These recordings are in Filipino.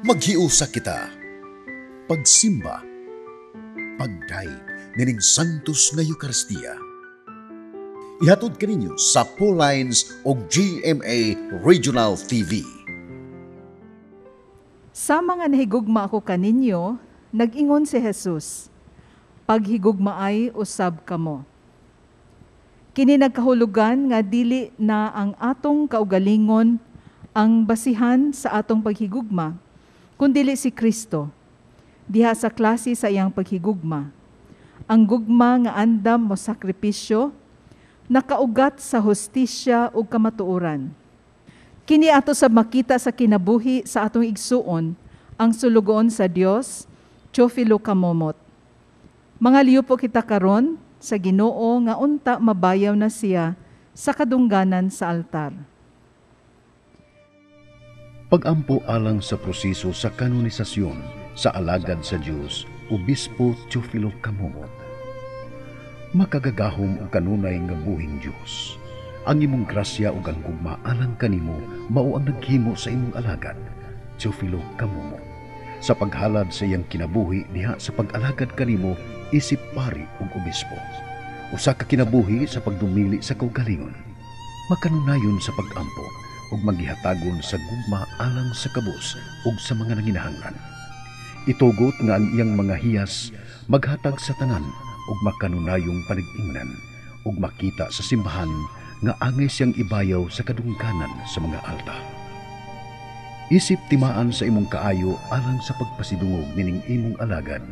Maghiusa kita, pagsimba, pagdaig nining Santos nga Eucharistia. Ihatod kaninyo sa Pauline's o GMA Regional TV. Sa mga nahigugma ako kaninyo, nag-ingon si Jesus, paghigugma ay usab kamo. Kini nagkahulugan nga dili na ang atong kaugalingon ang basihan sa atong paghigugma, kundili si Kristo, diha sa klase sa iyang paghigugma. Ang gugma nga andam mo sakripisyo, nakaugat sa hustisya ug kamatuoran. Kini ato sa makita sa kinabuhi sa atong igsuon, ang sulugoon sa Dios, Teofilo kamomot. Mga liyo po kita karon sa Ginoo nga unta mabayaw na siya sa kadungganan sa altar. Pagampo alang sa proseso sa kanonisasyon sa alagad sa Dios, Obispo Teofilo kamomot. Makagagahom og kanunay nga buhing Dios. Ang imong grasya ug ang gugma alang kanimo mao ang naghimo sa imong alagad, Teofilo kamomot. Sa paghalad sa iyang kinabuhi diha sa pag-alagad kanimo isip pari ug obispo. Usa ka kinabuhi sa pagdumili sa kaugalingon. Makanunayon sa pag-ampo ug maghihatagon sa gugma alang sa kabus ug sa mga nanginahanglan. Itugot nga ang iyang mga hiyas maghatag sa tanan ug makanunayong panig-ingnan ug makita sa simbahan nga angay siyang ibayaw sa kadungganan sa mga alta. Isip timaan sa imong kaayo alang sa pagpasidungog nining imong alagad.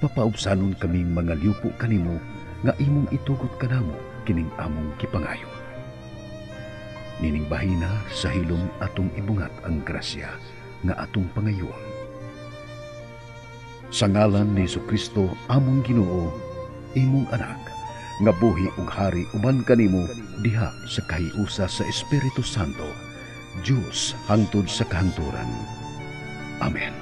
Papaubsanon kaming mga liupo kanimo nga imong itugot kanamo kining among kipangayo. Nining bahina sa hilom atong ibungat ang grasya nga atong pangayoon. Sa ngalan ni Jesucristo among Ginoo, imong anak, nga buhi ug hari uban kanimo diha sa kahiusa sa Espiritu Santo, Diyos hangtod sa kahangturan. Amen.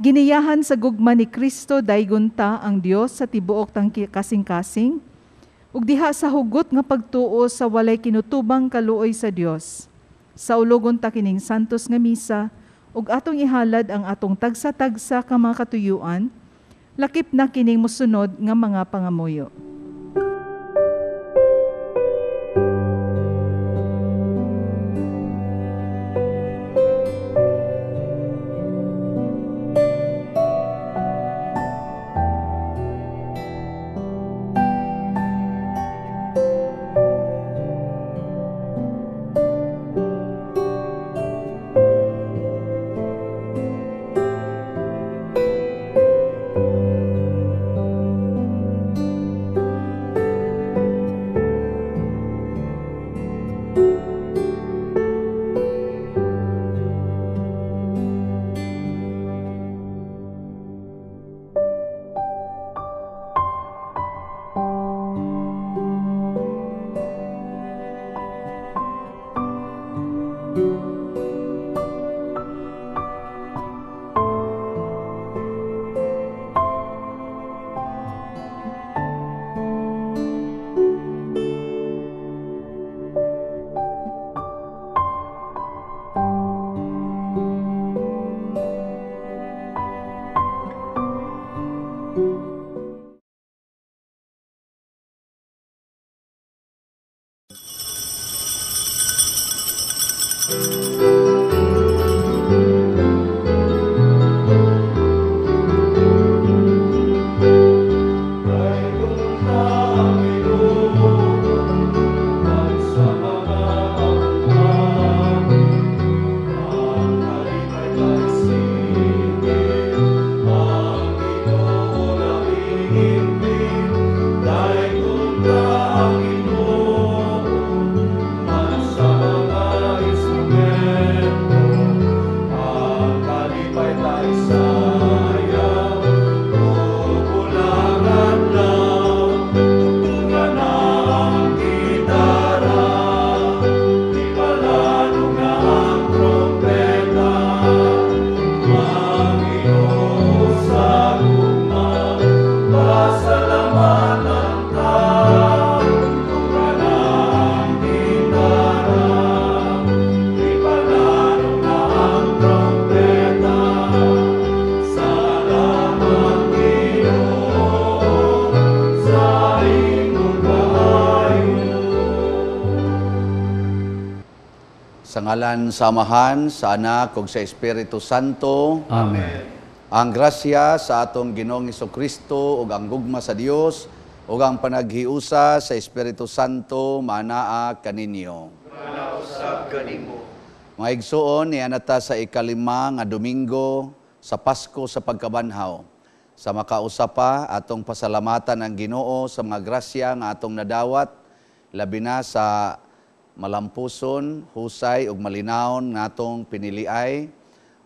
Giniyahan sa gugma ni Kristo daygunta ang Dios sa tibuok tang kasing-kasing, ug diha sa hugot nga pagtuo sa walay kinutubang kaluoy sa Dios. Sa ulogon ta kining santos nga misa, ug atong ihalad ang atong tagsa-tagsa ka mga katuyuan, lakip na kining mosunod nga mga pangamuyo. ngalan sa Amahan, sa Anak, ug sa Espiritu Santo. Amen. Ang grasya sa atong Ginoong Hesukristo ug ang gugma sa Dios ug ang panaghiusa sa Espiritu Santo manaa kaninyo. Manausab kanimo. Mga igsuon, nianata sa ikalima nga Domingo sa Pasko sa Pagkabanhaw. Sa makausapa, atong pasalamatan ang Ginoo sa mga grasya nga atong nadawat, labi na sa malampuson, husay ug malinawon nga atong piniliay,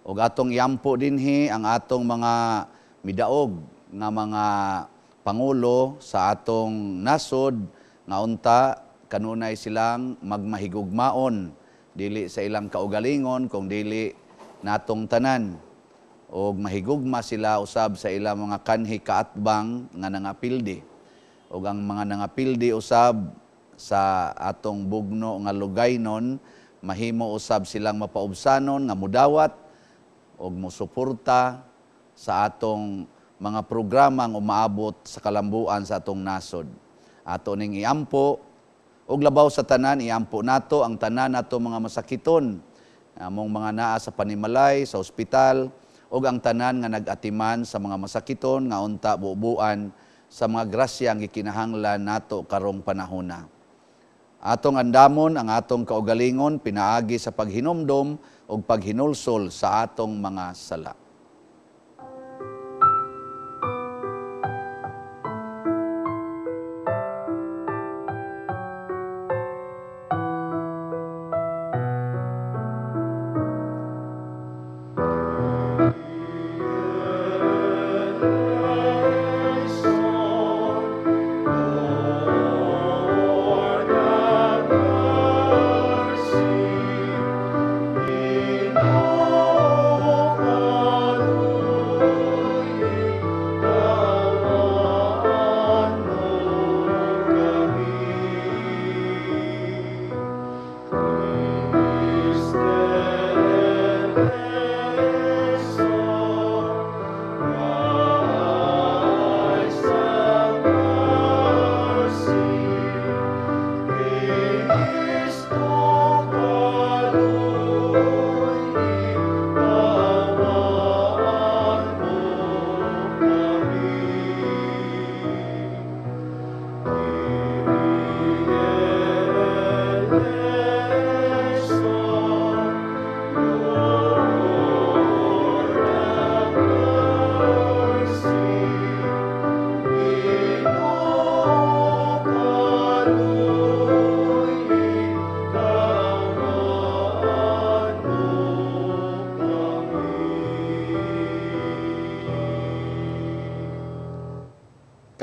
ug atong yampo dinhi ang atong mga midaog nga mga pangulo sa atong nasod nga unta kanunay silang magmahigugmaon dili sa ilang kaugalingon kung dili natong tanan, og mahigugma sila usab sa ilang mga kanhi kaatbang nga nangapildi, og ang mga nangapildi usab sa atong bugno nga lugaynon mahimo usab silang mapaubsanon nga mudawat og mosuporta sa atong mga programang umaabot sa kalambuan sa atong nasod. Ato ning iampo og labaw sa tanan, iampo nato ang tanan nato mga masakiton, among mga naa sa panimalay, sa ospital, ug ang tanan nga nag-atiman sa mga masakiton nga unta buubuan sa mga grasya ang gikinahanglan nato karong panahona. Atong andamon ang atong kaugalingon pinaagi sa paghinumdom ug paghinulsol sa atong mga sala.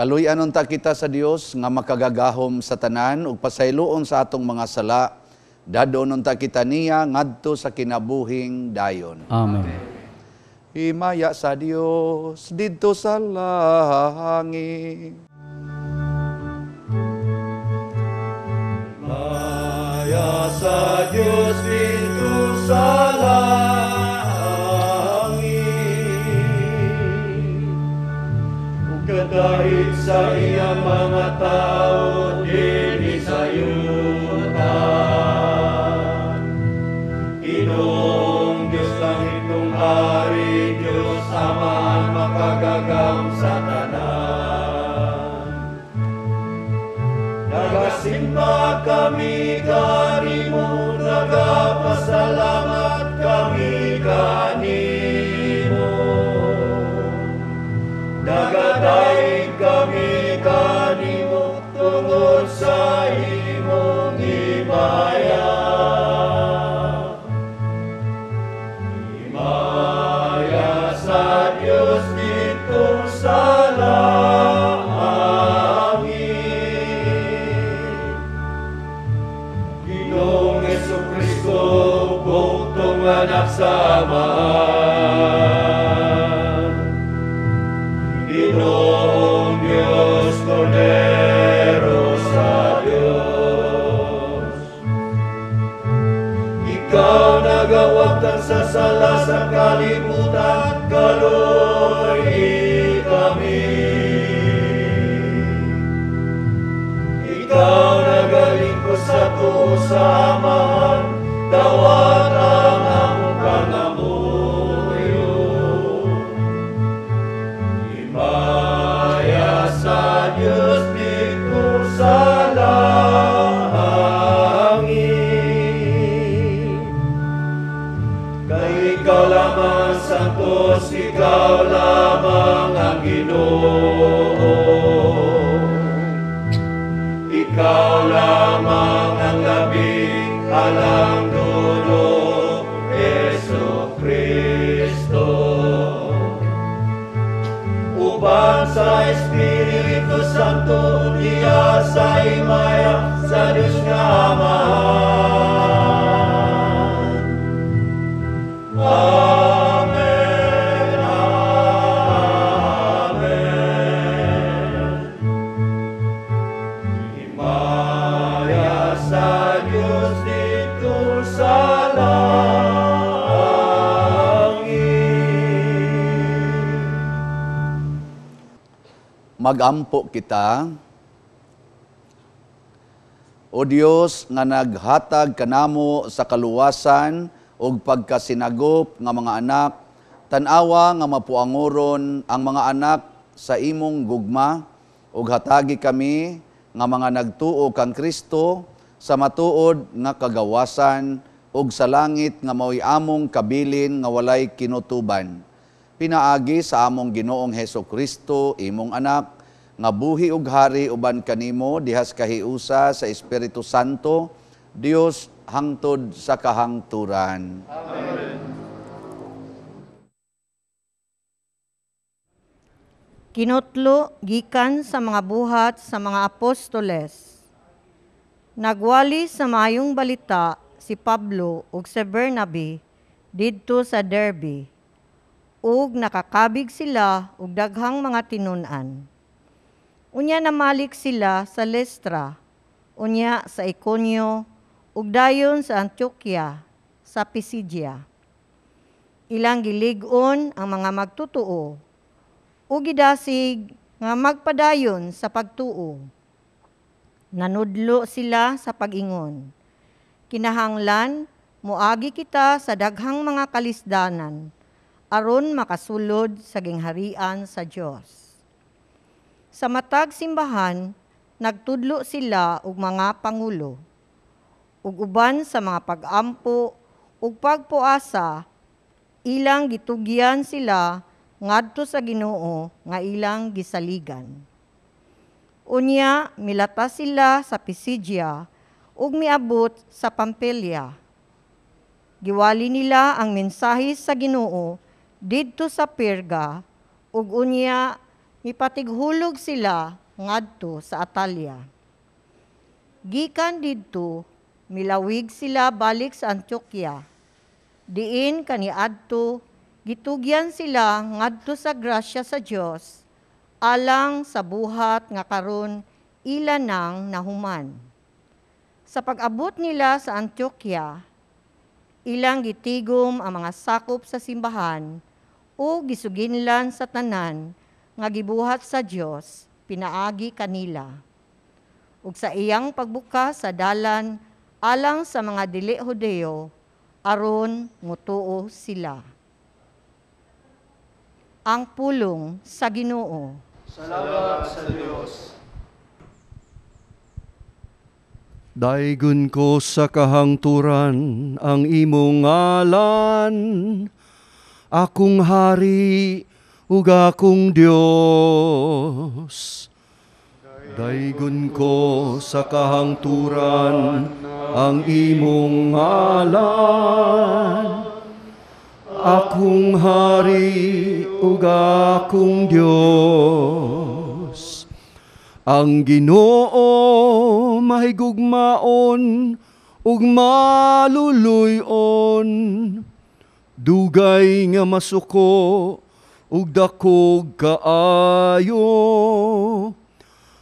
Kaluy-anon ta kita sa Dios nga makagagahom sa tanan ug pasayloon sa atong mga sala. Dadonon ta kita niya ngadto sa kinabuhing dayon. Amen. Himaya sa Dios didto sa langit. Maya sa Diyos dito sa langit. Kadahit sa iyang mga tao, dili sa yuta. Ginoong Diyos langit kong hari, Diyos Ama makagagam sa tanan. Nagasimba kami kanimo, nagapasalamat kami kanimo. Nagadaig kami kanimo tungod sa imong himaya. Himaya sa Diyos dito sa langit. Ginoong Hesukristo, bugtong anak sa Amahan. Ginoong Diyos, Kordero sa Diyos. Ikaw nagawagtan sa sala sa kalibutan, kaluy kami. Ikaw nagalingkod sa tuo sa Amahan, dawat Kay ikaw lamang santos, ikaw lamang ang Ginoo. Ikaw lamang ang labing alang dulo, Yesu Kristo. Uban sa Espiritu Santo, diya sa himaya sa Diyos nga Ama. Amen, amen. Himaya sa Diyos dito sa langit. Magampo kita. O Dios nga naghatag kanamo sa kaluwasan ug pagkasinagop nga mga anak, tan-awa nga mapuangoron ang mga anak sa imong gugma ug hatagi kami nga mga nagtuo kang Kristo sa matuod nga kagawasan ug sa langit nga mao'y among kabilin nga walay kinutuban. Pinaagi sa among Ginoong Heso Kristo, imong anak, nga buhi ug hari uban kanimo dihas kahiusa sa Espiritu Santo, Dios hangtod sa kahangturan. Amen. Kinutlo gikan sa mga buhat sa mga apostoles. Nagwali sa mayong balita si Pablo ug si Bernabe didto sa Derbe, ug nakakabig sila og daghang mga tinun-an. Unya namalik sila sa Listra, unya sa Iconio, ug dayon sa Antioquia, sa Pisidia. Ilang gilig-on ang mga magtutuo, ug gidasig nga magpadayon sa pagtuo. Nanudlo sila sa pag-ingon. Kinahanglan, muagi kita sa daghang mga kalisdanan, aron makasulod sa gingharian sa Dios. Sa matag simbahan, nagtudlo sila og mga pangulo, ug uban sa mga pag-ampo ug pagpuasa, ilang gitugyan sila ngadto sa Ginoo nga ilang gisaligan. Unya milatas sila sa Pisidia ug miabot sa Pampilya. Giwali nila ang mensahe sa Ginoo didto sa Perga, ug unya mipatighulog sila ngadto sa Atalia. Gikan didto milawig sila balik sa Antioquia. Diin kaniadto gitugyan sila ngadto sa grasya sa Dios alang sa buhat nga karon ila nang nahuman. Sa pag-abot nila sa Antioquia, ilang gitigom ang mga sakop sa simbahan o gisuginlan sa tanan nga gibuhat sa Dios pinaagi kanila. Ug sa iyang pagbukas sa dalan alang sa mga dili Hudeo, aron mutuo sila. Ang pulong sa Ginoo. Salamat sa Diyos. Daigon ko sa kahangturan ang imong ngalan, akong hari ug akong Dios. Daigon ko sa kahangturan ang imong ngalan, akong hari ug akong Dios. Ang Ginoo mahigugmaon ug maluluyon, dugay nga masuko ug dakog kaayo.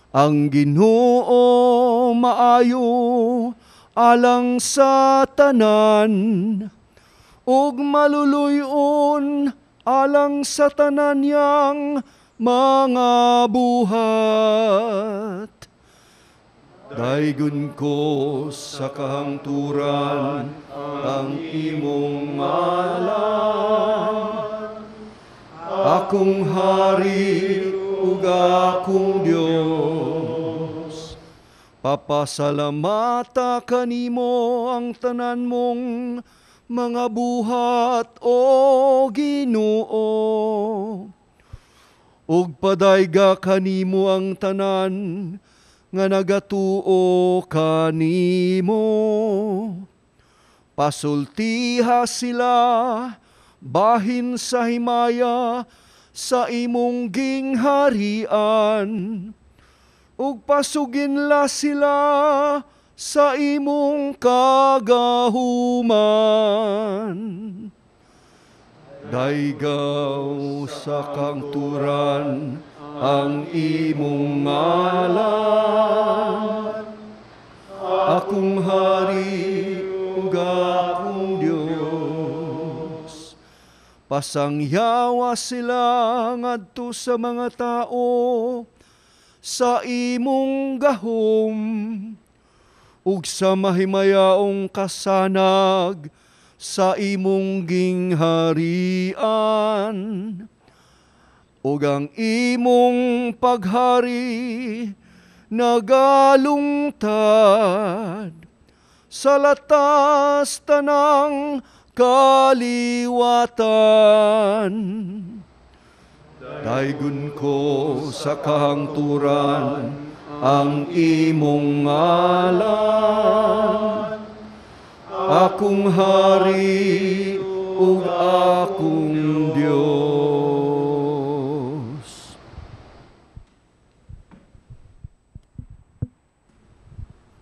Ang Ginoo maayo alang sa tanan, ug maluluyon alang sa tanan niyang mga buhat. Daigon ko sa kahangturan ang imong ngalan, akong hari ug akong Dios. Papasalamata kanimo ang tanan mong mga buhat o Ginoo. Ug padayga kanimo ang tanan nga nagatuo kanimo. Pasultiha sila bahin sa himaya sa imong gingharian. Ug pasuginla sila sa imong kagahuman. Daygaw sa kangturan ang imong ngalan. Akong hari ug akong Dios. Pasangyawa sila ngadto sa mga tao sa imong gahom ug sa mahimayaong kasanag sa imong gingharian. Ug ang imong paghari nagalungtad sa latas tanang kaliwatan. Daygon ko sa kahangturan ang imong ngalan. Akong hari ug akong Dios.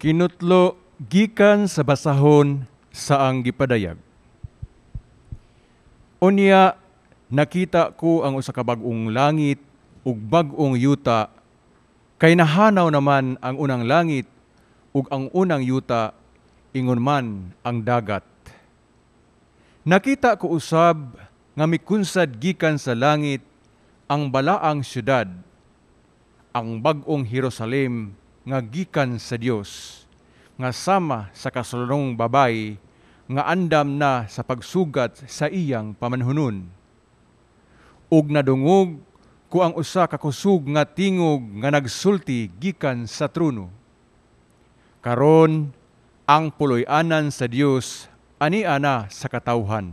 Kinutlo gikan sa basahon sa ang gipadayag. Unya nakita ko ang usa ka bag-ong langit ug bag-ong yuta, kay nahanaw naman ang unang langit ug ang unang yuta, ingon man ang dagat. Nakita ko usab nga mikunsad gikan sa langit ang balaang syudad, ang bag-ong Jerusalem nga gikan sa Dios, nga sama sa kasulurong babay nga andam na sa pagsugat sa iyang pamanhunon. Ug nadungog ko ang usa ka kusog nga tingog nga nagsulti gikan sa trono. Karon ang puloy-anan sa Dios ania na sa katawhan.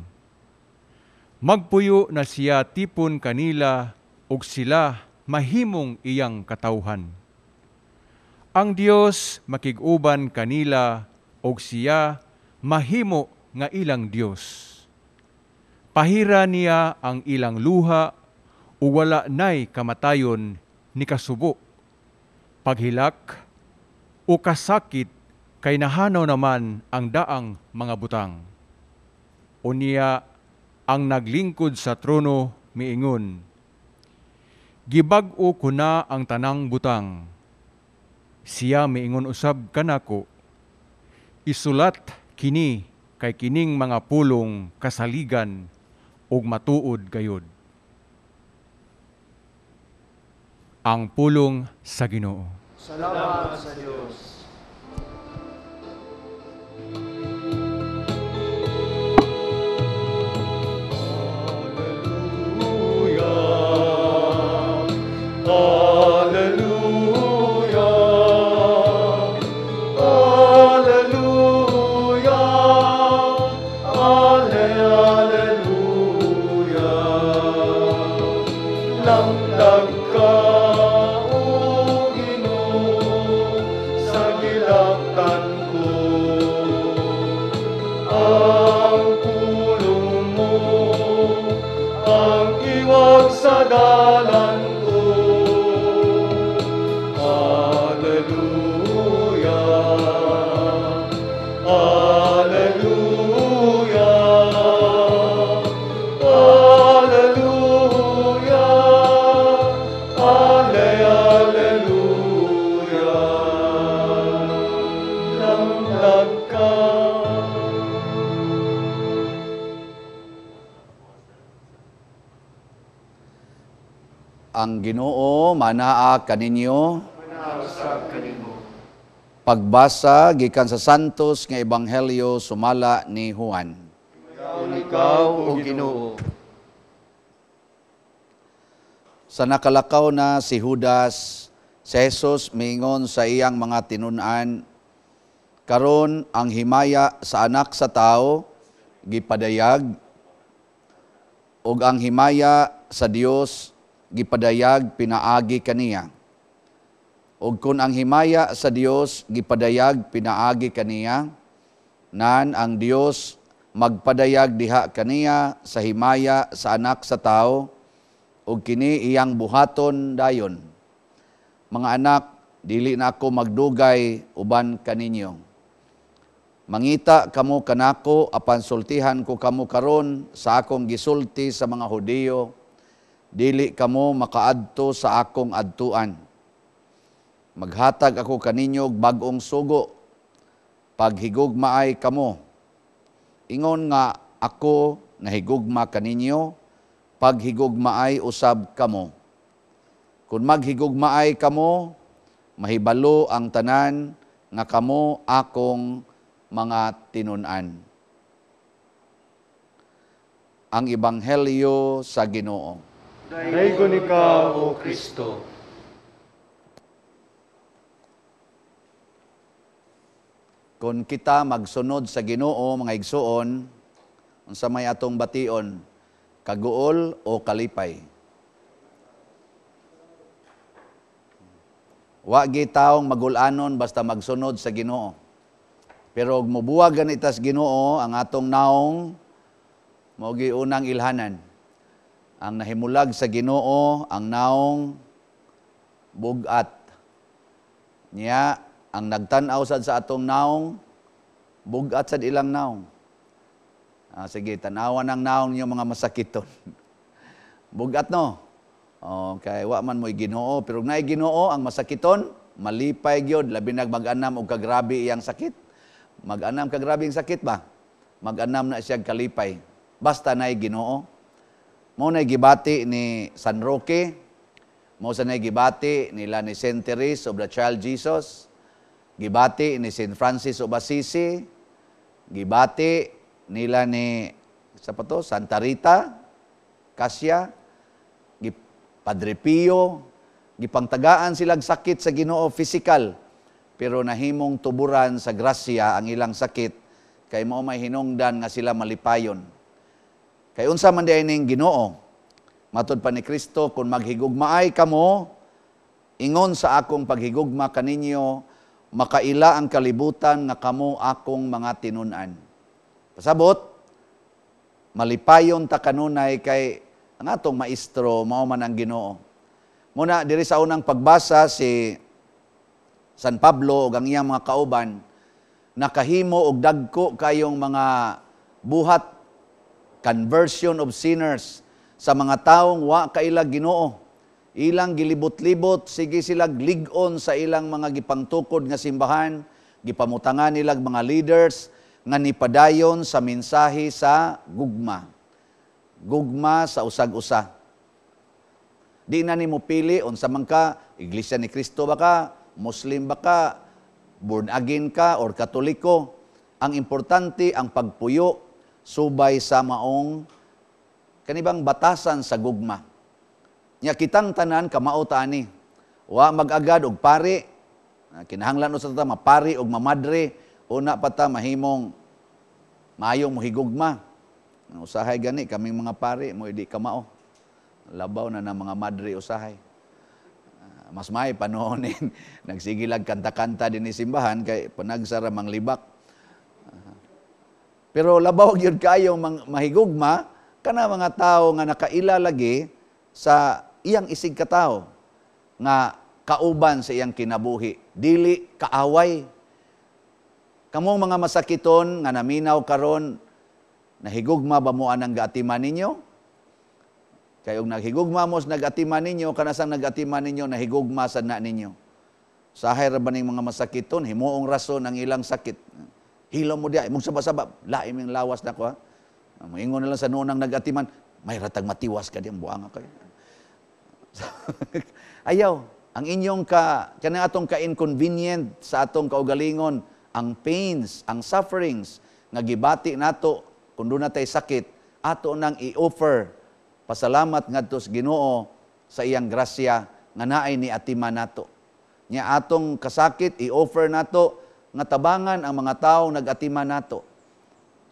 Magpuyo na siya tipon kanila ug sila mahimong iyang katawhan. Ang Dios makig-uban kanila ug siya mahimo nga ilang Dios. Pahira niya ang ilang luha o wala na'y kamatayon ni kasubo, paghilak o kasakit kay nahanaw naman ang daang mga butang. Unya ang naglingkod sa trono miingon, gibag-o ko na ang tanang butang. Siya miingon usab kanako, isulat kini kay kining mga pulong kasaligan ug matuod gayud. Ang pulong sa Ginoo. Salamat sa Diyos. Ang Ginoo manaa kaninyo. Pagbasa gikan sa santos nga ebanghelyo sumala ni Juan. Ikaw o Ginoo. Sa nakalakaw na si Judas, si Jesus miingon sa iyang mga tinun-an, karon ang himaya sa anak sa tao gipadayag, ug ang himaya sa Dios gipadayag pinaagi kaniya. Ug kun ang himaya sa Dios gipadayag pinaagi kaniya, nan ang Dios magpadayag diha kaniya sa himaya sa anak sa tao, ug kini iyang buhaton dayon. Mga anak, dili na ako magdugay uban kaninyo. Mangita kamo kanako apan sultihan ko kamo karon sa akong gisulti sa mga Hudiyo, dili kamo makaadto sa akong adtuan. Maghatag ako kaninyo og bag-ong sugo, paghigugmaay kamo. Ingon nga ako nahigugma kaninyo, paghigugmaay usab kamo. Kung maghigugmaay kamo, mahibalo ang tanan nga kamo akong mga tinun-an. Ang Ebanghelyo sa Ginoo. Daygon ikaw, O Kristo. Kung kita magsunod sa Ginoo, mga igsuon, unsa may atong bation, kaguol o kalipay. Wa gitaong magulanon basta magsunod sa Ginoo. Pero ug mobuwagan itas Ginoo ang atong naong mao unang ilhanan. Ang nahimulag sa Ginoo ang naong bugat. Niya ang nagtan-aw sad sa atong naong bugat sad ilang naong. Sige, tanawan ang naong niyo mga masakiton. Bugat no. Okay, wa man mo'y Ginoo, pero naay Ginoo ang masakiton, malipay gyud labi nag mag-anam og kagrabe iyang sakit. Mag-anam kagrabe ang sakit ba? Mag-anam na siya kalipay. Basta naay Ginoo. Mao nay gibati ni San Roque, mao sa nay gibati nila ni Saint Therese of the Child Jesus, gibati ni Saint Francis of Assisi, gibati nila ni Santa Rita, Cassia, Padre Pio, gipangtagaan silang sakit sa Ginoo physical, pero nahimong tuburan sa grasya ang ilang sakit, kay mao may hinungdan nga sila malipayon. Kay unsa man diay ning Ginoo, matud pa ni Kristo, kung maghigugmaay kamo, ingon sa akong paghigugma kaninyo, makaila ang kalibutan nga kamo akong mga tinun-an. Pasabot, malipayon ta kanunay kay ang atong maestro, mao man ang Ginoo. Muna, diri sa unang pagbasa, si San Pablo o ang iyang mga kauban, nakahimo og dagko kayong mga buhat, conversion of sinners, sa mga taong wa kaila Ginoo. Ilang gilibot-libot, sige sila lig-on sa ilang mga gipangtukod nga simbahan, gipamutangan nilag mga leaders, nga nipadayon sa mensahe sa gugma. Gugma sa usag-usa. Di na nimo pili unsa man ka, Iglesia ni Kristo ba ka, Muslim ba ka, born again ka or Katoliko. Ang importante ang pagpuyo subay sa maong kanibang batasan sa gugma. Nya kitang tanan kamao ta ani. Wa mag-agad og pari. Kinahanglan usa ta mapari og mamadre, una pa ta mahimong maayong mohigugma. Usahay gani kaming mga pari mo di kamao. Labaw na ng mga madre usahay. Mas may panoonin nagsigilag kanta-kanta din ni simbahan kay panagsara mang libak. Pero labaw gyud kayo mahigugma kana mga tao nga nakaila lagi sa iyang isig katao nga kauban sa iyang kinabuhi, dili kaaway. Kamong mga masakiton nga naminaw karon, nahigugma ba mo anang gaatiman ninyo? Kayong naghigugma mo sa nagatiman ninyo, kanasang nagatiman ninyo, nahigugma sa na ninyo. Sahay ra ba ning mga masakiton, himuong rason ang ilang sakit. Hilaw mo diya, mong saba-saba, laim yung lawas na ko ha. Moingon na lang sa noong nagatiman, may ratag matiwas ka diyang buanga kayo. Ayaw, ang inyong kanang atong ka-inconvenient sa atong kaugalingon, ang pains, ang sufferings, nga gibati nato, kung doon natay sakit, ato nang i-offer, pasalamat ngadto sa Ginoo sa iyang grasya, nga naay ni atiman nato. Nya atong kasakit, i-offer nato, nga tabangan ang mga tao nag-atiman nato.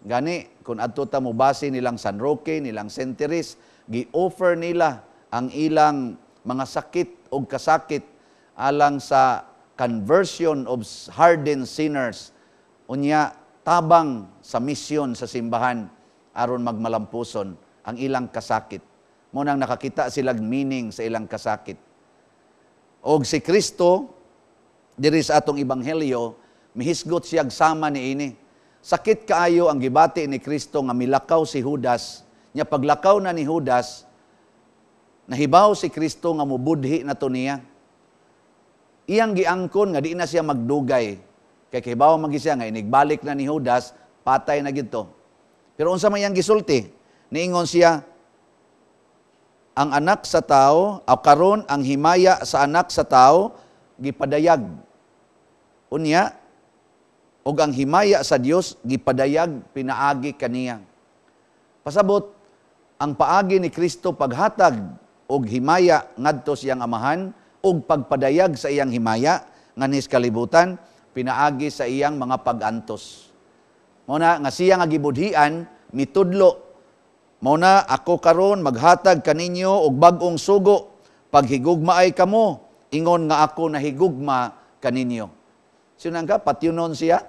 Gani, kung adto ta mo base nilang San Roque, nilang St. Therese, gi-offer nila ang ilang mga sakit o kasakit alang sa conversion of hardened sinners. Unya, tabang sa misyon sa simbahan aron magmalampuson ang ilang kasakit. Munang nakakita silang meaning sa ilang kasakit. Og si Kristo, diri sa atong ebanghelyo, mihisgot siyag sama ni ini. Sakit kaayo ang gibati ni Kristo nga milakaw si Judas. Nya paglakaw na ni Judas, nahibaw si Kristo nga mubudhi na to niya. Iyang giangkon nga di na siya magdugay. Kay kahibaw magi siya nga inigbalik na ni Judas, patay na gito. Pero unsa man iyang gisulti? Niingon siya, ang anak sa tao, o karon ang himaya sa anak sa tao, gipadayag. Unya, og ang himaya sa Dios gipadayag pinaagi kaniya. Pasabot, ang paagi ni Kristo paghatag og himaya ngadto siyang amahan, og pagpadayag sa iyang himaya, nganis kalibutan, pinaagi sa iyang mga pag-antos. Muna, nga siya nga gibudhian, mitudlo. Muna, ako karon maghatag kaninyo og bag-ong sugo, paghigugmaay kamo, ingon nga ako nahigugma kaninyo. Sinang ka, patyunon siya,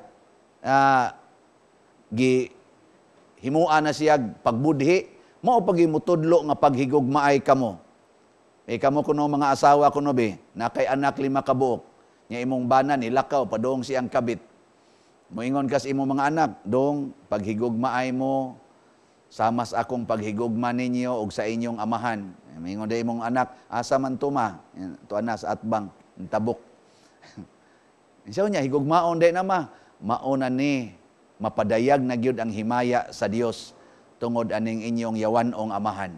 himuan na siya pagbudhi, mao pagimutudlo nga paghigugmaay kamo. Kamo kuno mga asawa kuno be, na kay anak 5 ka buok, nya imong bana nilakaw padong siyang kabit. Moingon kas imong mga anak, dong paghigugmaay mo, samas akong paghigugma ninyo og sa inyong amahan. Moingon day imong anak, asa man tuma, to ana sa atbang, tabok. Isaw niya higugmaon day na mauna ni mapadayag na gyud ang himaya sa Dios tungod aning inyong yawanong amahan.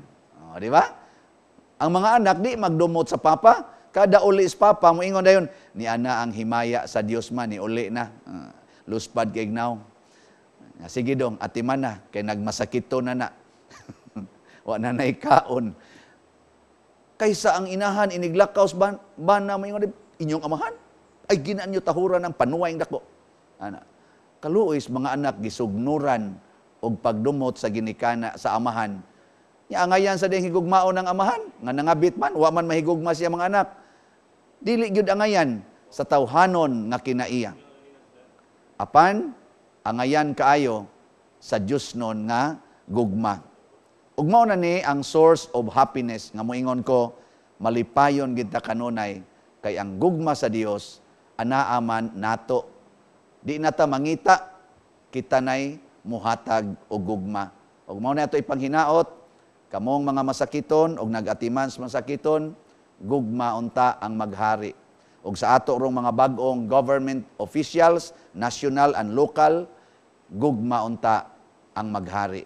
O, di ba? Ang mga anak di magdumot sa papa, kada uli is papa moingon dayon ni ana ang himaya sa Dios man ni uli na. Luspad kay ignaw. Sige dong, atiman na kay nagmasakito na. Wa na nay kaon. Kaysa ang inahan iniglakaw bana moingon inyong amahan ay ginaan nyo tahuran ng panuwayng dako. Ana. Kaluoys mga anak gisugnuran og pagdumot sa ginikana sa amahan. Nya angayan sa ding higugmao ng amahan nga nangabit man wa man mahigugma siya mga anak. Dili gyud angayan sa tawhanon nga kinaiya. Apan angayan kaayo sa Dios non nga gugma. Ug mao na ni ang source of happiness nga moingon ko malipayon gid ta kanunay kay ang gugma sa Dios anaa man nato. Di na ta mangita kita nay muhatag og gugma. Ug mao na ato ipanghinaot kamong mga masakiton og nagatiman sa masakiton gugma unta ang maghari. Ug sa ato rong mga bag-ong government officials, national and local, gugma unta ang maghari.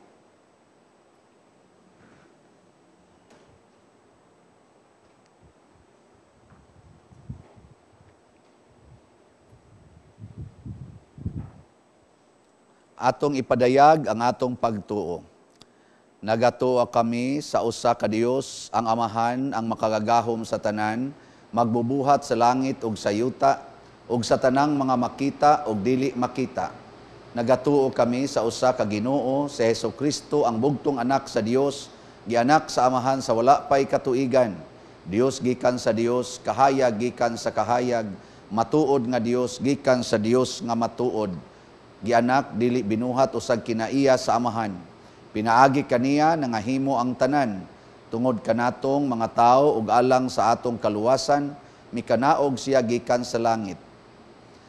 Atong ipadayag ang atong pagtuo. Nagatuo kami sa usa ka Dios, ang Amahan, ang makagagahom sa tanan, magbubuhat sa langit ug sa yuta, ug sa tanang mga makita ug dili makita. Nagatuo kami sa usa ka Ginoo, si Hesukristo, ang bugtong anak sa Dios, gianak sa Amahan sa wala pay katuigan. Dios gikan sa Dios, kahayag gikan sa kahayag, matuod nga Dios gikan sa Dios nga matuod. Gianak dili binuhat usag kinaiya sa Amahan. Pinaagi kaniya nangahimo ang tanan tungod kanatong mga tao ug alang sa atong kaluwasan, mikanaog siya gikan sa langit.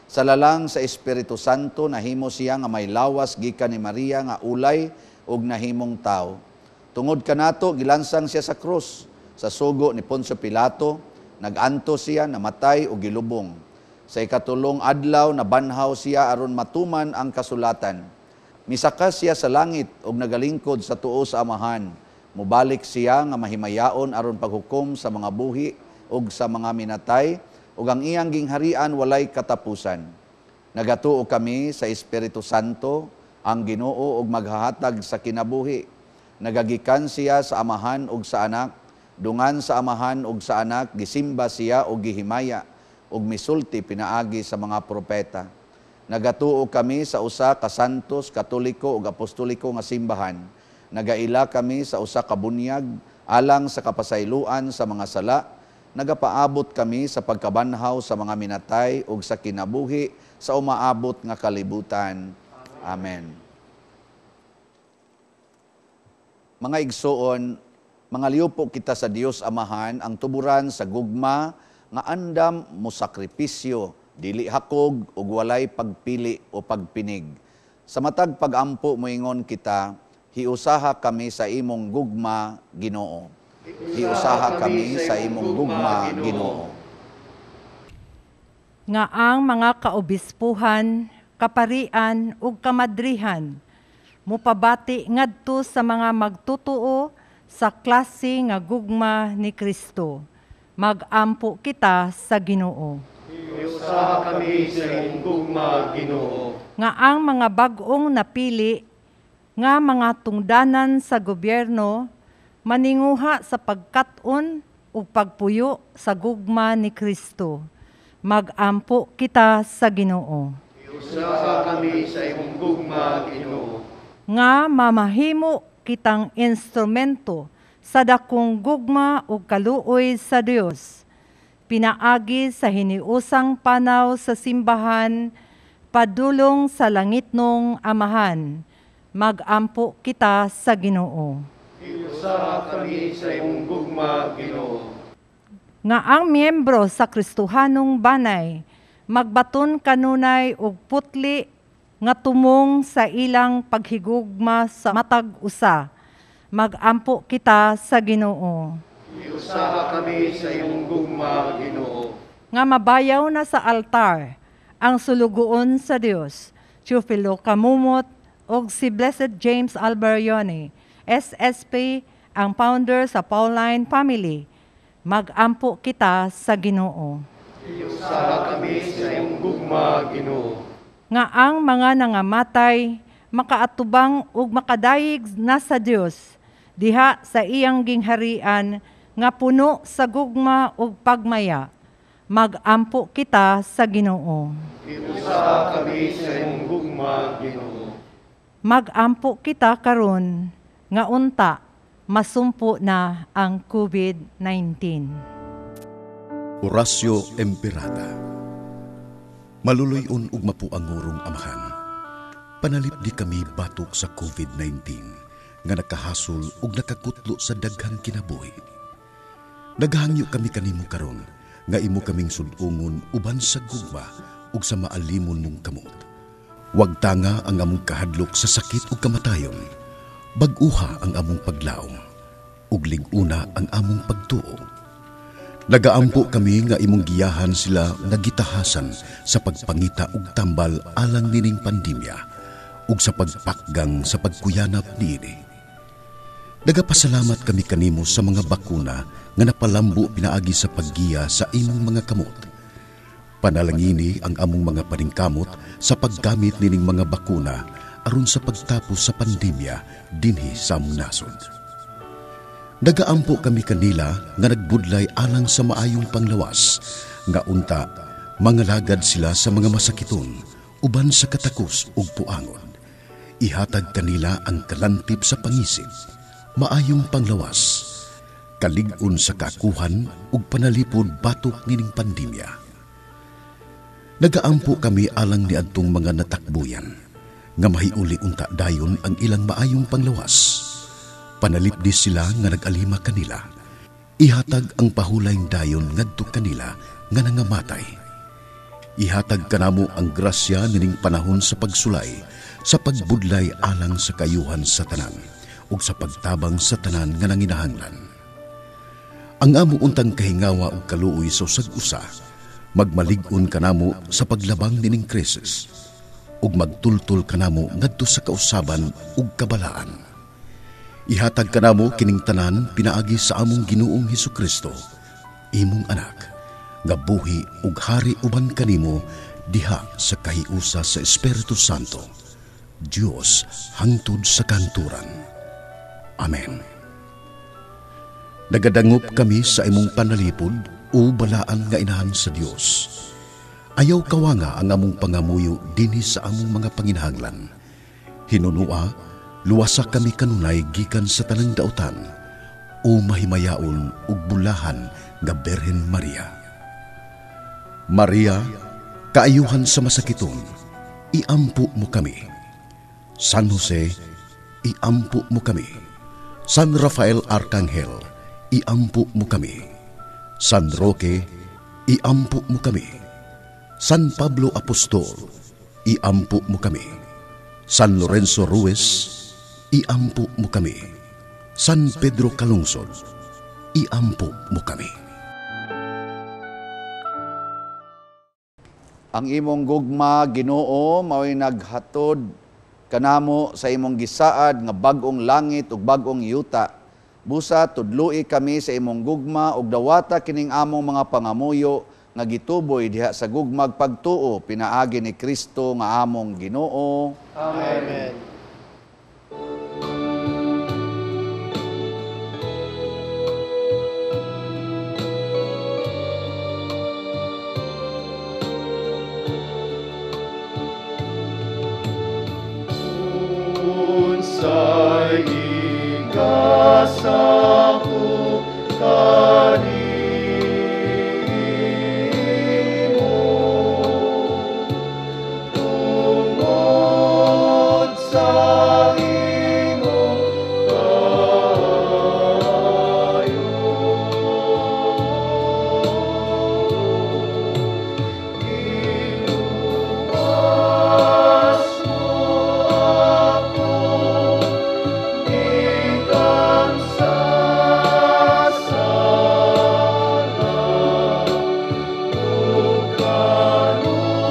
Sa lalang sa Espiritu Santo nahimo siya nga may lawas gikan ni Maria nga ulay ug nahimong tao. Tungod kanato gilansang siya sa krus sa sugo ni Poncio Pilato, naganto siya, namatay ug gilubong. Sa ikatulong adlaw nabanhaw siya aron matuman ang kasulatan. Misakas siya sa langit ug nagalingkod sa tuo sa Amahan. Mubalik siya nga mahimayaon aron paghukom sa mga buhi ug sa mga minatay ug ang iyang gingharian walay katapusan. Nagatuo kami sa Espiritu Santo, ang Ginoo ug maghahatag sa kinabuhi. Nagagikan siya sa Amahan ug sa Anak, dungan sa Amahan ug sa Anak gisimba siya ug gihimaya ug misulti pinaagi sa mga propeta. Nagatuo kami sa usa ka santos, katoliko ug apostoliko nga simbahan. Nagaila kami sa usa ka bunyag alang sa kapasayloan sa mga sala. Nagapaabot kami sa pagkabanhaw sa mga minatay ug sa kinabuhi sa umaabot nga kalibutan. Amen. Mga igsoon, mga liupo kita sa Dios Amahan ang tuburan sa gugma nga andam mo sakripisyo, dili hakog ug walay pagpili o pagpinig. Sa matag pagampo moingon kita, hiusaha kami sa imong gugma, Ginoo. Hiusaha kami sa imong gugma, Ginoo. Nga ang mga kaobispuhan, kaparian ug kamadrihan mupabati ngadto sa mga magtutuo sa klase nga gugma ni Kristo. Magampo kita sa Ginoo. Hiusaha kami sa imong gugma, Ginoo. Nga ang mga bag-ong napili nga mga tungdanan sa gobyerno maninguha sa pagkat-on ug pagpuyo sa gugma ni Kristo. Magampo kita sa Ginoo. Hiusaha kami sa imong gugma, Ginoo. Nga mamahimo kitang instrumento sa dakong gugma ug kaluoy sa Dios. Pinaagi sa hiniusang panaw sa simbahan, padulong sa langitnong Amahan. Magampo kita sa Ginoo. Hiusaha kami sa imong gugma, Ginoo. Nga ang miyembro sa Kristohanong banay, magbaton kanunay og putli nga tumong sa ilang paghigugma sa matag usa. Magampo kita sa Ginoo. Hiusaha kami sa imong gugma, Ginoo. Nga mabayaw na sa altar ang sulugoon sa Dios, Teofilo Kamumot og si Blessed James Alberione, SSP, ang founder sa Pauline Family. Magampo kita sa Ginoo. Hiusaha kami sa imong gugma, Ginoo. Nga ang mga nangamatay makaatubang ug makadayeg na sa Dios diha sa iyang gingharian nga puno sa gugma ug pagmaya. Magampo kita sa Ginoo. Hiusaha kami sa imong gugma, Ginoo. Magampo kita karon nga unta masumpo na ang COVID-19. Orasyo Emperata. Maluloy-on ug mapuangurong Amahan. Panalip di kami batok sa COVID-19 nga nakahasol ug nakakutlo sa daghang kinabuhi. Naghangyo kami kanimo karon nga imo kaming sud-ungon uban sa gugma ug sa maalimon mong kamot. Wag tanga ang among kahadlok sa sakit ug kamatayon. Bag-uha ang among paglaom ug lig-una ang among pagtuo. Nagaampo kami nga imong giyahan sila nga gitahasan sa pagpangita ug tambal alang nining pandemya ug sa pagpakgang sa pagkuyanap niini. Nagapasalamat kami kanimo sa mga bakuna nga napalambo pinaagi sa paggiya sa imong mga kamot. Panalangini ang among mga paningkamot sa paggamit nining mga bakuna aron sa pagtapos sa pandemya dinhi sa among nasod. Nagaampo kami kanila nga nagbudlay alang sa maayong panglawas, nga unta, mangalagad sila sa mga masakiton, uban sa katakos ug puangon. Ihatag kanila ang kalantip sa pangisip, maayong panglawas, kalig-on sa kakuhan ug panalipod batok nining pandemya. Nagaampo kami alang niadtong mga natakbuyan, nga mahiuli unta dayon ang ilang maayong panglawas. Panalipdi sila nga nag-alima kanila. Ihatag ang pahulayng dayon ngadto kanila nga nangamatay. Ihatag kanamo ang grasya nining panahon sa pagsulay, sa pagbudlay alang sa kayuhan sa tanan, ug sa pagtabang sa tanan nga nanginahanglan. Ang amo untang kahingawa ug kaluoy sa usag-usa, magmalig-on kanamo sa paglabang nining krisis, ug magtultol kanamo ngadto sa kausaban ug kabalaan. Ihatag kanamo kining tanan pinaagi sa among Ginoong Hesukristo, imong anak, nga buhi ug hari uban kanimo diha sa kahiusa sa Espiritu Santo, Dios hangtod sa kanturan. Amen. Nagadangop kami sa imong panalipod o balaan nga inahan sa Dios. Ayaw kawanga ang among pangamuyo dinhi sa among mga panginahanglan. Hinunua, luwasa kami kanunay gikan sa tanang dautan, o mahimayaon ug bulahan nga Berhen Maria. Maria, kaayuhan sa masakiton, iampo mo kami. San Jose, iampo mo kami. San Rafael Arcangel, iampo mo kami. San Roque, iampo mo kami. San Pablo Apostol, iampo mo kami. San Lorenzo Ruiz, iampo mo kami. San Pedro Calungsod, iampo mo kami. Ang imong gugma, Ginoo, mao'y naghatod kanamo sa imong gisaad nga bag-ong langit ug bag-ong yuta. Busa tudloi kami sa imong gugma ug dawata kining among mga pangamuyo nga gituboy diha sa gugmag pagtuo pinaagi ni Kristo nga among Ginoo. Amen. Unsay igasaku kanimo tungod sa imong kayo. Iluwas mo ako gikan sa sala ug kanunay imong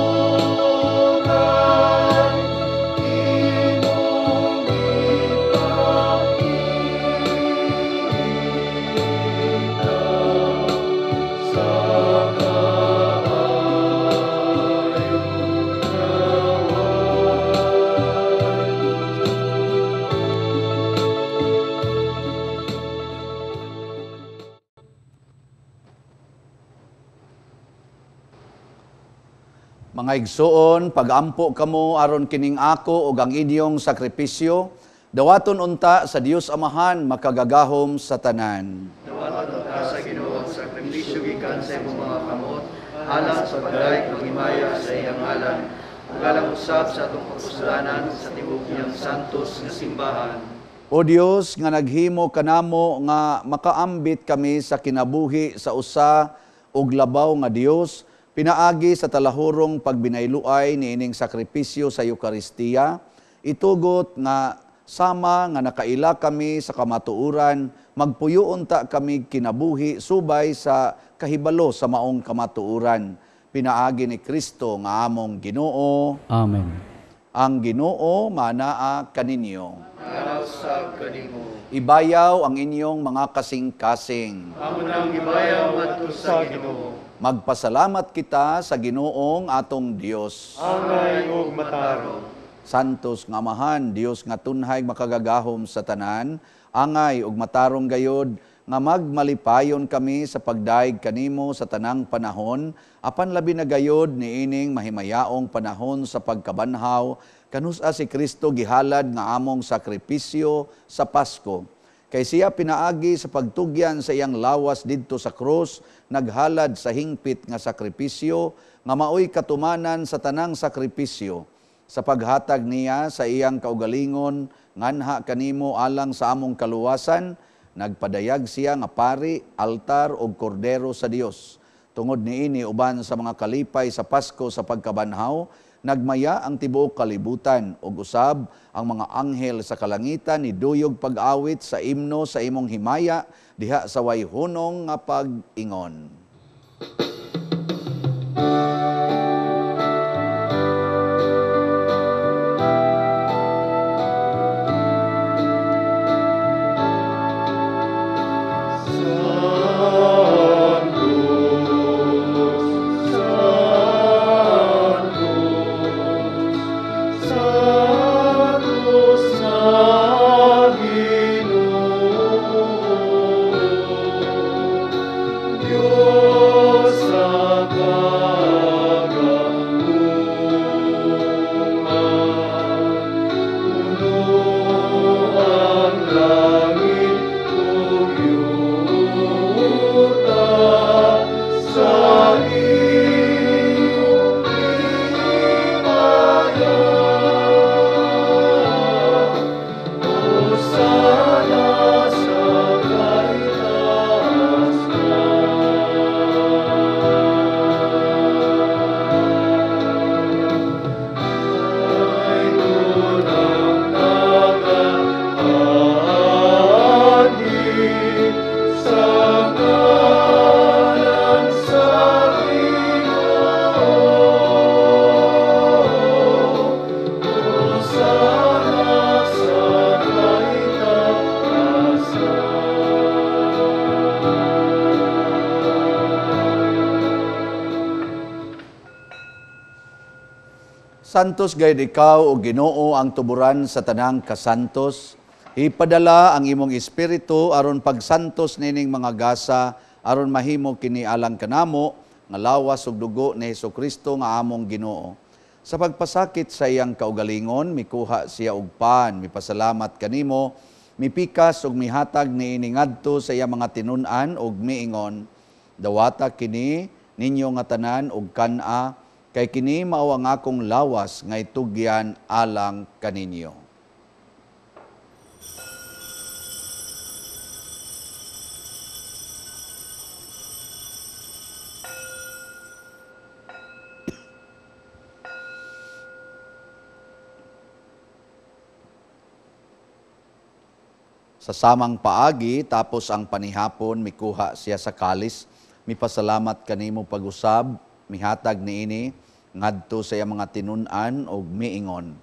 ipakita sa kaayong kawan. Mga igsoon, pagampo kamo aron kining ako ug ang inyong sakripisyo, dawaton unta sa Dios Amahan makagagahom sa tanan. Dawaton ta sa Ginoo ang sakripisyo gikan sa imong mga kamot, alang sa pagdayeg ng himaya sa iyang ngalan, ug alang usab sa atong pagkusdanan sa tibuok niyang santos nga simbahan. O Dios nga naghimo kanamo nga makaambit kami sa kinabuhi sa usa ug labaw nga Dios, pinaagi sa talahurong pagbinayluay niining sakripisyo sa Eukaristiya, itugot nga sama nga nakaila kami sa kamatuuran, magpuyoon ta kami kinabuhi subay sa kahibalo sa maong kamatuuran. Pinaagi ni Kristo nga among Ginoo. Amen. Ang Ginoo manaa kaninyo. Usab kanimo. Ibayaw ang inyong mga kasing-kasing. Amo nang ibayaw adto sa Ginoo. Magpasalamat kita sa Ginoong atong Dios. Angay ug mataro. Santos nga Amahan, Dios nga tunhay makagagahom sa tanan, angay ug matarong gayod nga magmalipayon kami sa pagdaig kanimo sa tanang panahon, apan labi na gayod niining mahimayaong panahon sa pagkabanhaw, kanusa si Kristo gihalad nga among sakripisyo sa Pasko. Kay siya pinaagi sa pagtugyan sa iyang lawas didto sa krus, naghalad sa hingpit nga sakripisyo, nga maoy katumanan sa tanang sakripisyo. Sa paghatag niya sa iyang kaugalingon, nganha kanimo alang sa among kaluwasan, nagpadayag siya nga pari, altar o kordero sa Dios. Tungod niini uban sa mga kalipay sa Pasko sa pagkabanhaw, nagmaya ang tibuok kalibutan ug usab ang mga anghel sa kalangitan ni duyog pag-awit sa imno sa imong himaya diha sa way hunong nga pag-ingon. Dios Santos gayud ikaw o Ginoo ang tuburan sa tanang kasantos. Ipadala ang imong espiritu aron pagsantos nining mga gasa aron mahimo kini alang kanamo nga lawas ug dugo ni Hesukristo nga among Ginoo. Sa pagpasakit sa iyang kaugalingon, mikuha siya og pan, mipasalamat kanimo, mipikas ug mihatag niini ngadto sa iyang mga tinun-an ug miingon, dawata kini ninyo nga tanan ug kan-a, kay kini mao ang akong lawas nga itugyan alang kaninyo. Sa samang paagi, tapos ang panihapon, mikuha siya sa kalis, mipasalamat kanimo pag-usab, mihatag niini, ngadto sa iyang mga tinun-an og miingon.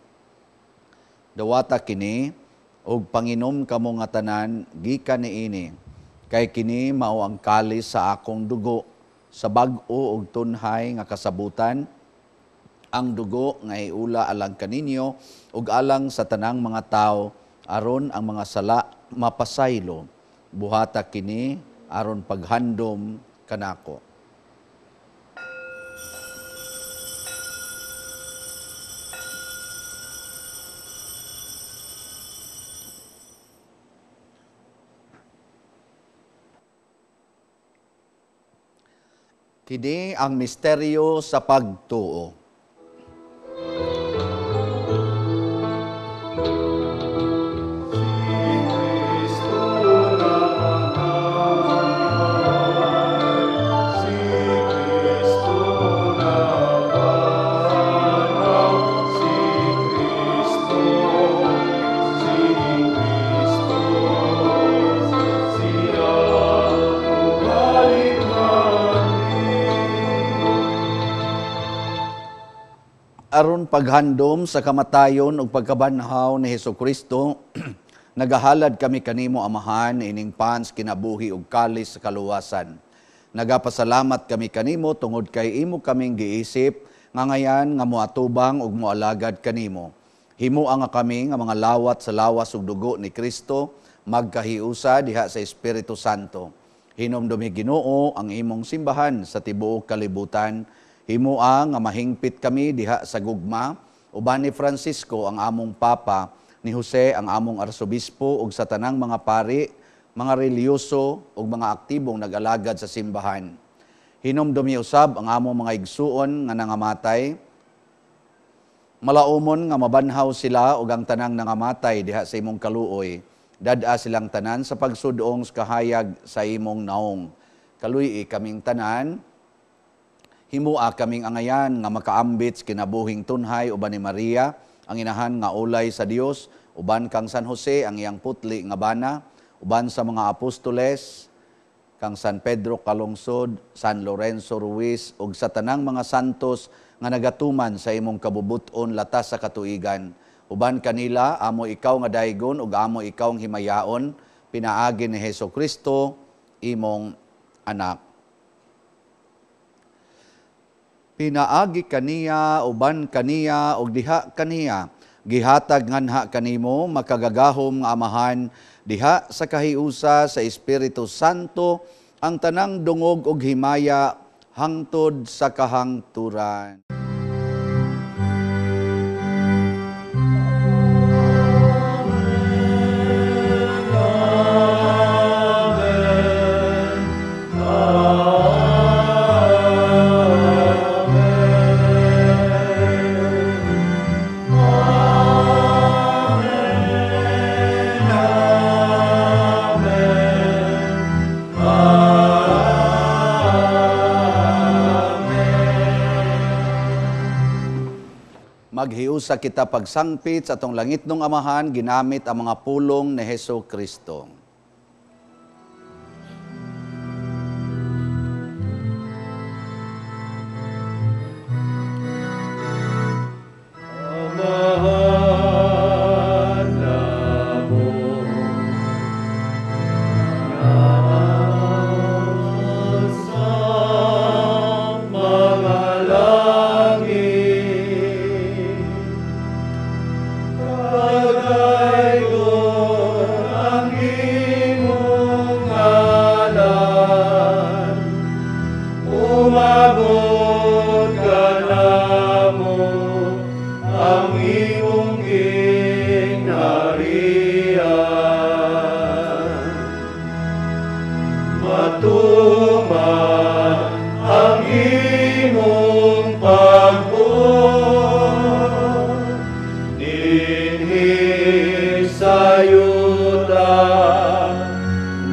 Dawata kini, og panginom kamo nga tanan, gikan niini, kay kini mao ang kalis sa akong dugo, sa bag-o og tunhay nga kasabutan, ang dugo nga iula alang kaninyo, ug alang sa tanang mga tao, aron ang mga sala mapasaylo, buhata kini aron paghandom kanako. Kini ang misteryo sa pagtuo. Aron paghandom sa kamatayon ug pagkabanhaw ni Hesukristo, nagahalad kami kanimo Amahan ining pans kinabuhi ug kalis sa kaluwasan. Nagapasalamat kami kanimo tungod kay imo kaming giisip nga ngayan nga moatubang ug moalagad kanimo. Himuang nga kami nga mga lawat sa lawas ug dugo ni Kristo magkahiusa diha sa Espiritu Santo. Hinumdumi Ginoo ang imong simbahan sa tibuok kalibutan. Himua nga mahingpit kami diha sa gugma, uban ni Francisco ang among Papa, ni Jose ang among Arsobispo ug sa tanang mga pari, mga reliyoso ug mga aktibong nag-alagad sa simbahan. Hinumdumi usab ang among mga igsuon nga nangamatay. Malaumon nga mabanhaw sila ug ang tanang nangamatay diha sa imong kaluoy. Dad-a silang tanan sa pagsudong sa kahayag sa imong naong. Kaluy kaming tanan, himua kaming angayan nga makaambit kinabuhing tunhay uban ni Maria, ang inahan nga ulay sa Dios, uban kang San Jose ang iyang putli nga bana, uban sa mga apostoles, kang San Pedro Calungsod, San Lorenzo Ruiz, ug sa tanang mga santos nga nagatuman sa imong kabubuton latas sa katuigan. Uban kanila, amo ikaw nga daygon ug amo ikaw ang himayaon, pinaagi ni Hesukristo, imong anak. Pinaagi kaniya, uban kaniya, ug diha kaniya. Gihatag nganha kanimo, makagagahom nga Amahan, diha sa kahiusa sa Espiritu Santo, ang tanang dungog ug himaya, hangtod sa kahangturan. Maghiusa kita pagsangpit sa atong langitnong Amahan, ginamit ang mga pulong ni Hesukristo. matuman ang imong pagbuot. Dinhi sa yuta,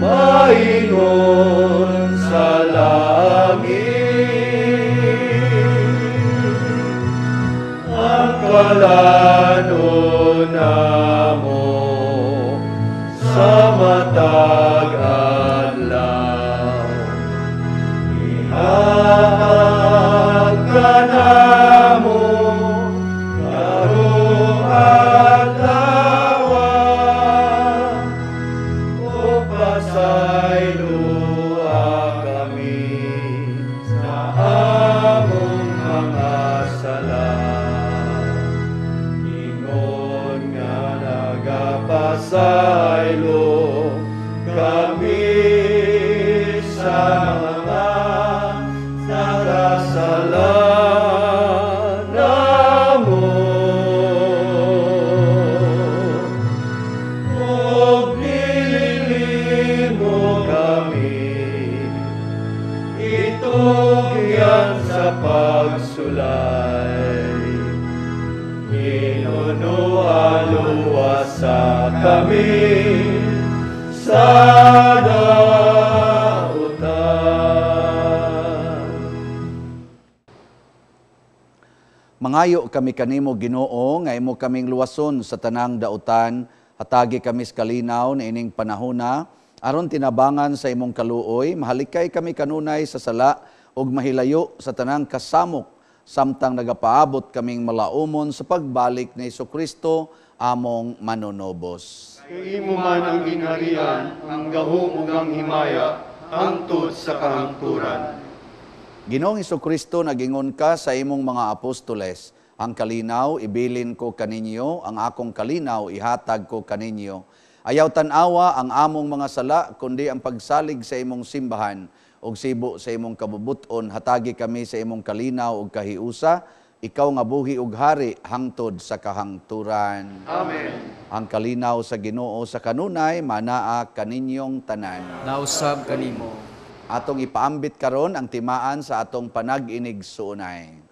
maingon sa langit, ang kalano namo sa matag adlaw. Ihatag ka namo karong adlaw, pasayloa kami sa among mga sala. Ingon nga nagapasaylo kami sa mga nakasalan namo. O mo kami, itugyan sa pagsulay. Inunualuwasa kami sa dautan. Mangayo kami kanimo Ginoo, nga imo kaming luwason sa tanang dautan, hatagi kami sa kalinaw na ining panahona, aron tinabangan sa imong kaluoy, mahalikay kami kanunay sa sala, ug mahilayo sa tanang kasamok, samtang nagapaabot kaming malaumon sa pagbalik ni Jesucristo, among manunobos. Kay imo man ang ginharian, ang gahom ug ang himaya, hangtod sa kahangturan. Ginoong Jesucristo, nagingon ka sa imong mga apostoles, ang kalinaw ibilin ko kaninyo, ang akong kalinaw ihatag ko kaninyo. Ayaw tanawa ang among mga sala, kundi ang pagsalig sa imong simbahan, og sibo sa imong kabubuton, hatagi kami sa imong kalinaw ug kahiusa, ikaw nga buhi ug hari hangtod sa kahangturan. Amen. Ang kalinaw sa Ginoo sa kanunay, manaa kaninyong tanan. Nausab kanimo. Atong ipaambit karon ang timaan sa atong panag-inig suunay.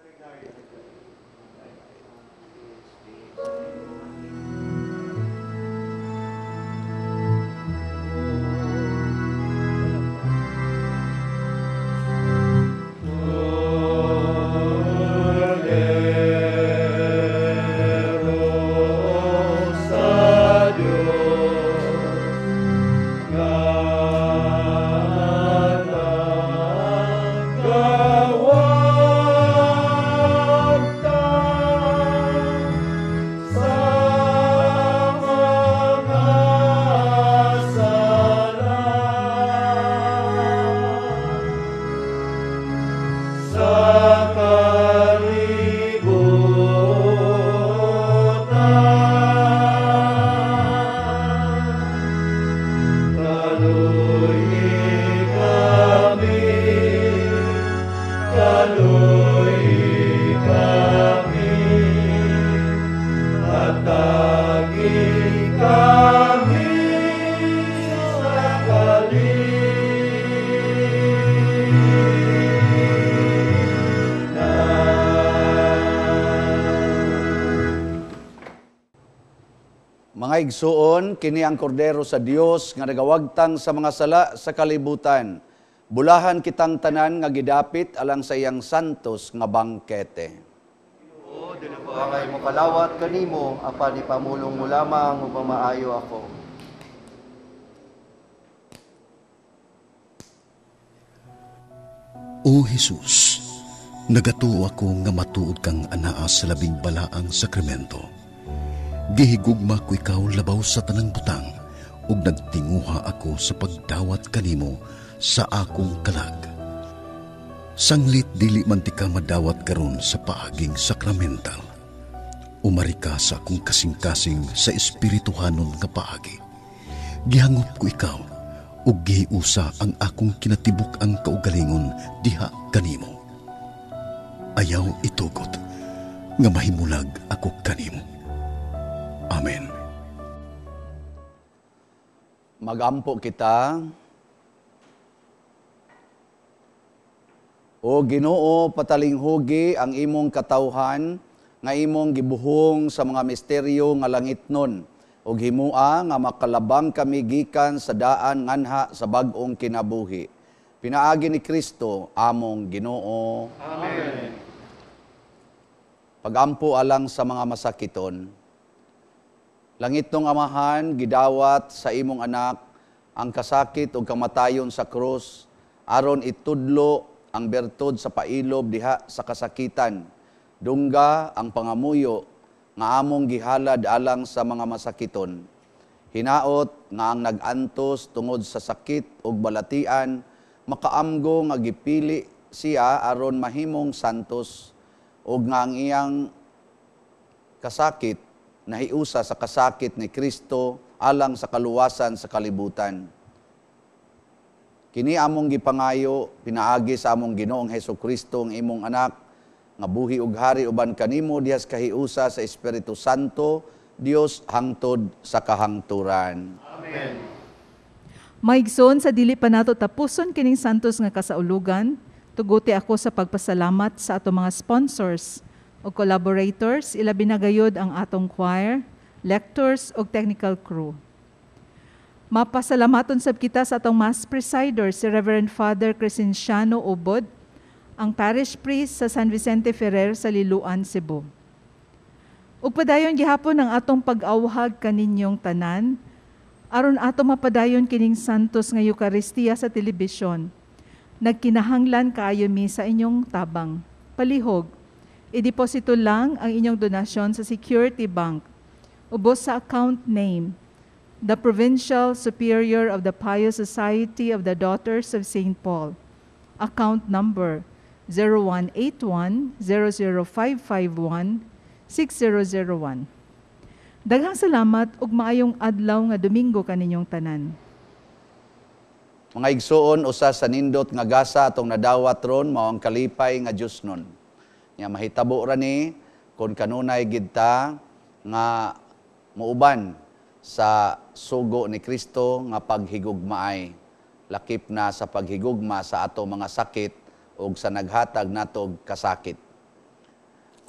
Mga igsuon, kini ang kordero sa Dios nga nagawagtang sa mga sala sa kalibutan. Bulahan kitang tanan nga gidapit alang sa iyang santos nga bangkete. O, dili ko angay mo kalawat kanimo, apan ipamulong mo lamang upang maayo ako. O Jesus, nagatuo ako nga matuod kang anaa sa labing balaang sakramento. Gihigugma ko ikaw labaw sa tanang butang, ug nagtinguha ako sa pagdawat kanimo sa akong kalag. Sanglit dili man ti ka madawat karon sa paaging sakramental. Umari ka sa akong kasing-kasing sa espirituhanon nga paagi. Gihangop ko ikaw, ug gihiusa ang akong kinatibuk ang kaugalingon diha kanimo. Ayaw itugot, nga mahimulag ako kanimo. Amen. Magampo kita. O Ginoo, patalinghugi ang imong katawhan, nga imong gibuhong sa mga misteryo nga langitnon, ug himua nga makalabang kami gikan sa daan nganha sa bag-ong kinabuhi. Pinaagi ni Kristo among Ginoo. Amen. Pagampo alang sa mga masakiton. Langitnong Amahan, gidawat sa imong anak ang kasakit ug kamatayon sa krus aron itudlo ang bertod sa pailob diha sa kasakitan. Dungga ang pangamuyo nga among gihalad alang sa mga masakiton. Hinaot nga ang nag-antos tungod sa sakit ug balatian makaamgo nga gipili siya aron mahimong santos ug nga ang iyang kasakit nahiusa sa kasakit ni Kristo alang sa kaluwasan sa kalibutan. Kini among gipangayo pinaagi sa among Ginoong Hesukristo ang imong anak nga buhi ug hari uban kanimo dihas kahiusa sa Espiritu Santo, Dios hangtod sa kahangturan. Amen. Maigsoon sa dili pa nato tapuson kining santos nga kasaulugan, tuguti ako sa pagpasalamat sa ato mga sponsors o collaborators, ilabi na gayud ang atong choir, lectors o technical crew. Mapasalamaton sab kita sa atong Mass Presider, si Reverend Father Crescenciano Obod, ang Parish Priest sa San Vicente Ferrer sa Liloan, Cebu. Ug padayon gihapon ang atong pag-awhag kaninyong tanan, aron ato mapadayon kining santos nga Eucharistia sa telebisyon. Nagkinahanglan kaayo mi sa inyong tabang. Palihog, ideposito lang ang inyong donasyon sa Security Bank, ubos sa account name, the Provincial Superior of the Pious Society of the Daughters of St. Paul, account number 0181-00551-6001. Daghang salamat ug maayong adlaw nga Domingo kaninyong tanan. Mga igsoon, usa sa nindot nga gasa atong nadawat ron, mao ang kalipay nga Diyos nun. Nga mahitabo ra ni, kung kanunay gidta, nga muuban sa sugo ni Kristo nga paghigugmaay. Lakip na sa paghigugma sa ato mga sakit ug sa naghatag nato og kasakit.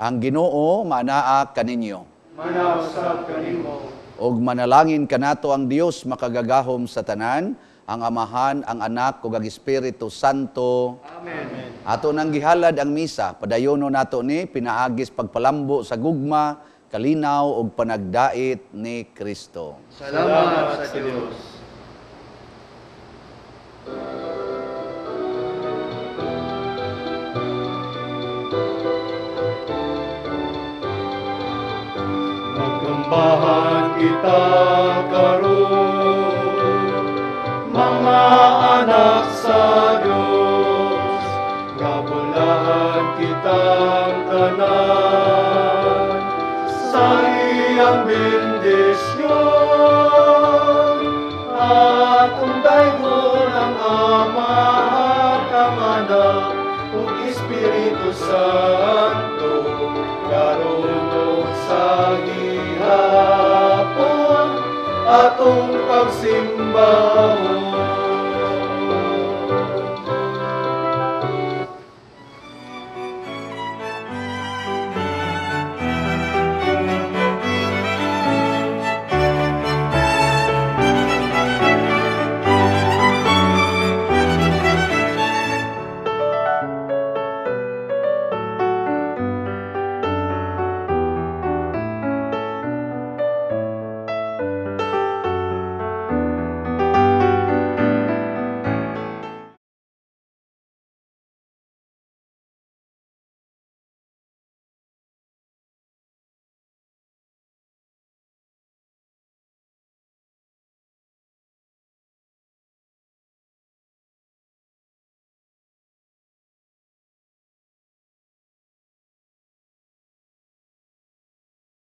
Ang Ginoo manaa kaninyo. Manausab kanimo. Og manalangin kanato ang Dios makagagahom sa tanan, ang Amahan, ang Anak ug ang Espiritu Santo. Amen. Ato nang gihalad ang misa, padayono nato ni pinaagis pagpalambo sa gugma, kalinaw ug panagdait ni Kristo. Salamat sa Diyos. Magkambahan kita karon, mga anak sa Diyos, gabulahan kitang tanan, sa iyang bendisyon, at undaygon ang Ama at ang Anak, ug Espiritu Santo, karon sa gihapon, atong pagsimbahon.